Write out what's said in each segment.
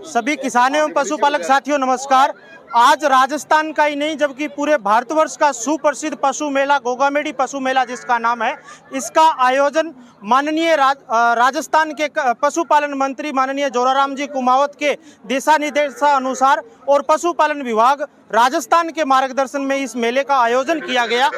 सभी किसान एवं पशुपालक साथियों नमस्कार। आज राजस्थान का ही नहीं जबकि पूरे भारतवर्ष का सुप्रसिद्ध पशु मेला गोगामेडी पशु मेला जिसका नाम है, इसका आयोजन माननीय राजस्थान के पशुपालन मंत्री माननीय जोराराम जी कुमावत के दिशा निर्देशानुसार और पशुपालन विभाग राजस्थान के मार्गदर्शन में इस मेले का आयोजन किया गया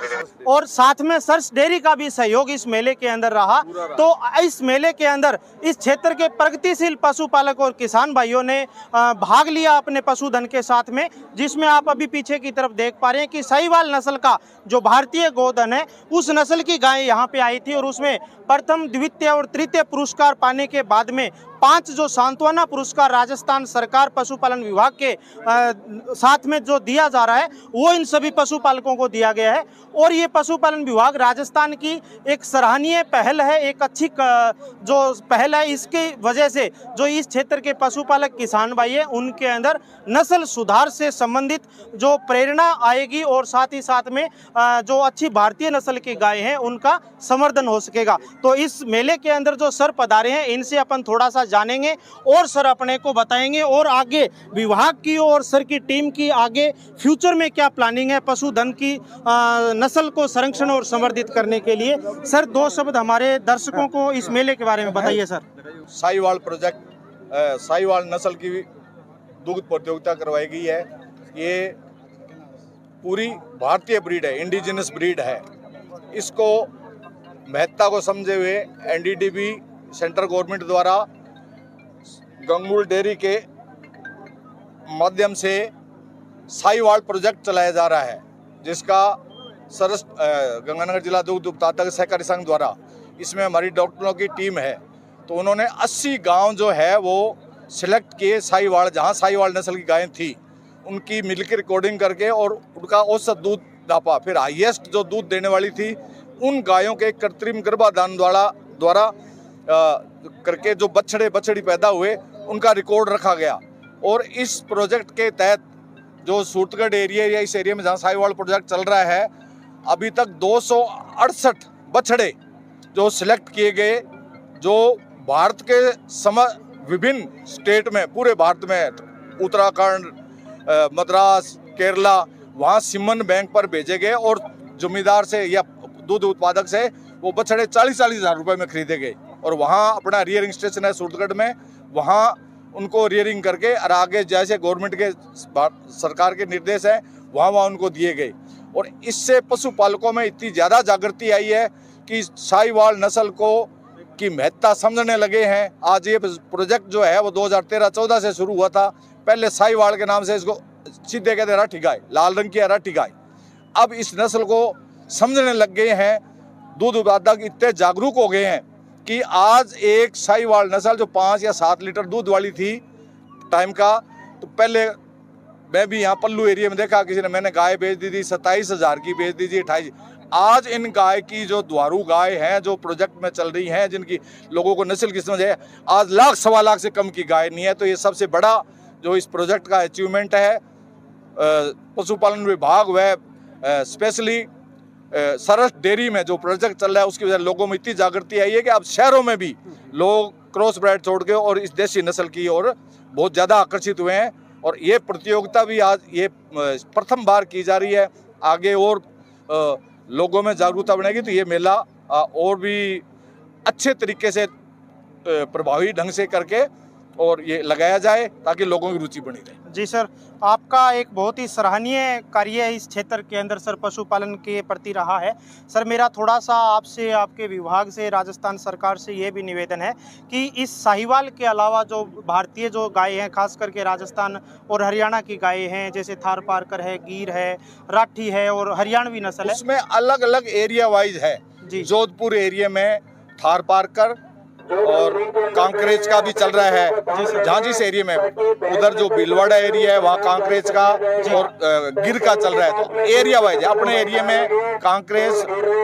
और साथ में सर्स डेयरी का भी सहयोग इस मेले के अंदर रहा। तो इस मेले के अंदर इस क्षेत्र के प्रगतिशील पशुपालक और किसान भाइयों ने भाग लिया अपने पशुधन के साथ में, जिसमें आप अभी पीछे की तरफ देख पा रहे हैं कि साहिवाल नस्ल का जो भारतीय गोधन है उस नस्ल की गाय यहाँ पे आई थी और उसमें प्रथम, द्वितीय और तृतीय पुरस्कार पाने के बाद में 5 जो सांत्वना पुरस्कार राजस्थान सरकार पशुपालन विभाग के साथ में जो दिया जा रहा है वो इन सभी पशुपालकों को दिया गया है। और ये पशुपालन विभाग राजस्थान की एक सराहनीय पहल है, एक अच्छी जो पहल है। इसकी वजह से जो इस क्षेत्र के पशुपालक किसान भाई हैं उनके अंदर नस्ल सुधार से संबंधित जो प्रेरणा आएगी और साथ ही साथ में जो अच्छी भारतीय नस्ल की गाय हैं उनका संवर्धन हो सकेगा। तो इस मेले के अंदर जो सर पधारे हैं इनसे अपन थोड़ा सा जानेंगे और सर अपने को बताएंगे और आगे विभाग की और सर की टीम की आगे फ्यूचर में क्या प्लानिंग है पशुधन की नस्ल को संरक्षण और संवर्धित करने के लिए। सर 2 शब्द हमारे दर्शकों को इस मेले के बारे में बताइए सर। साहिवाल प्रोजेक्ट, साहिवाल नस्ल की दुग्ध प्रतियोगिता करवाई गई है। ये पूरी भारतीय ब्रीड है, इंडिजिनस ब्रीड है। इसको महत्ता को समझे हुए एनडीडीबी सेंट्रल गवर्नमेंट द्वारा गंगूल डेयरी के माध्यम से साहिवाल प्रोजेक्ट चलाया जा रहा है, जिसका सरस गंगानगर जिला दुग्ध उत्पादक सहकारी संघ द्वारा इसमें हमारी डॉक्टरों की टीम है। तो उन्होंने 80 गांव जो है वो सिलेक्ट किए साहिवाल, जहां साहिवाल नस्ल की गायें थी उनकी मिल्क रिकॉर्डिंग करके और उनका औसत दूध नापा। फिर हाईएस्ट जो दूध देने वाली थी उन गायों के कृत्रिम गर्भाधान द्वारा करके जो बछड़ी पैदा हुए उनका रिकॉर्ड रखा गया। और इस प्रोजेक्ट के तहत जो सूरतगढ़ एरिया या इस एरिया में जहाँ साहिवाल प्रोजेक्ट चल रहा है, अभी तक 268 बछड़े जो सिलेक्ट किए गए, जो भारत के विभिन्न स्टेट में, पूरे भारत में उत्तराखंड, मद्रास, केरला, वहाँ सिमन बैंक पर भेजे गए और जमींदार से या दूध उत्पादक से वो बछड़े 40 हज़ार रुपये में खरीदे गए और वहाँ अपना रियरिंग स्टेशन है सूरतगढ़ में, वहाँ उनको रियरिंग करके और आगे जैसे गवर्नमेंट के सरकार के निर्देश हैं वहाँ उनको दिए गए। और इससे पशुपालकों में इतनी ज़्यादा जागृति आई है कि साहिवाल नस्ल को की महत्ता समझने लगे हैं। आज ये प्रोजेक्ट जो है वो 2013-14 से शुरू हुआ था। पहले साहिवाल के नाम से इसको सीधे कहते हैं राठी गाय, लाल रंग की राठी गाय। अब इस नस्ल को समझने लग गए हैं, दूध उत्पादक इतने जागरूक हो गए हैं कि आज एक साहिवाल नस्ल जो 5 या 7 लीटर दूध वाली थी टाइम का, तो पहले मैं भी यहाँ पल्लू एरिया में देखा किसी ने, मैंने गाय बेच दी थी 27 हज़ार की, बेच दीजिए 28। आज इन गाय की जो दुधारू गाय हैं जो प्रोजेक्ट में चल रही हैं, जिनकी लोगों को नस्ल की समझ है, आज 1 लाख सवा लाख से कम की गाय नहीं है। तो ये सबसे बड़ा जो इस प्रोजेक्ट का अचीवमेंट है। पशुपालन विभाग व स्पेशली सरस डेयरी में जो प्रोजेक्ट चल रहा है उसकी वजह से लोगों में इतनी जागृति आई है कि अब शहरों में भी लोग क्रॉस ब्राइड छोड़ के और इस देसी नस्ल की ओर बहुत ज़्यादा आकर्षित हुए हैं। और ये प्रतियोगिता भी आज ये प्रथम बार की जा रही है। आगे और लोगों में जागरूकता बनेगी तो ये मेला और भी अच्छे तरीके से प्रभावी ढंग से करके और ये लगाया जाए ताकि लोगों की रुचि बनी रहे। जी सर, आपका एक बहुत ही सराहनीय कार्य इस क्षेत्र के अंदर सर पशुपालन के प्रति रहा है। सर मेरा थोड़ा सा आपसे, आपके विभाग से, राजस्थान सरकार से ये भी निवेदन है कि इस साहिवाल के अलावा जो भारतीय जो गाय हैं, खास करके राजस्थान और हरियाणा की गाय हैं, जैसे थार पारकर है, गिर है, राठी है और हरियाणवी नस्ल है, उसमें अलग अलग एरिया वाइज है। जोधपुर एरिया में थार पारकर और कांकरेज का भी चल रहा है, जहाँ जिस एरिया में, उधर जो भीलवाड़ा एरिया है वहाँ कांकरेज का और गिर का चल रहा है। तो एरिया वाइज है। अपने एरिया में कांकरेज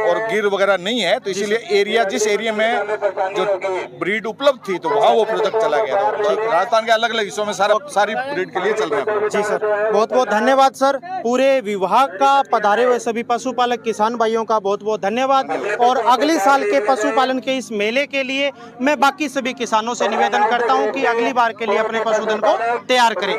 और गिर वगैरह नहीं है, तो इसीलिए एरिया, जिस एरिया में जो ब्रीड उपलब्ध थी तो वहाँ वो प्रोजेक्ट चला गया था। राजस्थान के अलग अलग हिस्सों में सारी ब्रीड के लिए चल रहा है। जी सर, बहुत बहुत धन्यवाद सर। पूरे विभाग का, पधारे हुए सभी पशुपालक किसान भाइयों का बहुत बहुत धन्यवाद। और अगले साल के पशुपालन के इस मेले के लिए मैं बाकी सभी किसानों से निवेदन करता हूं कि अगली बार के लिए अपने पशुधन को तैयार करें।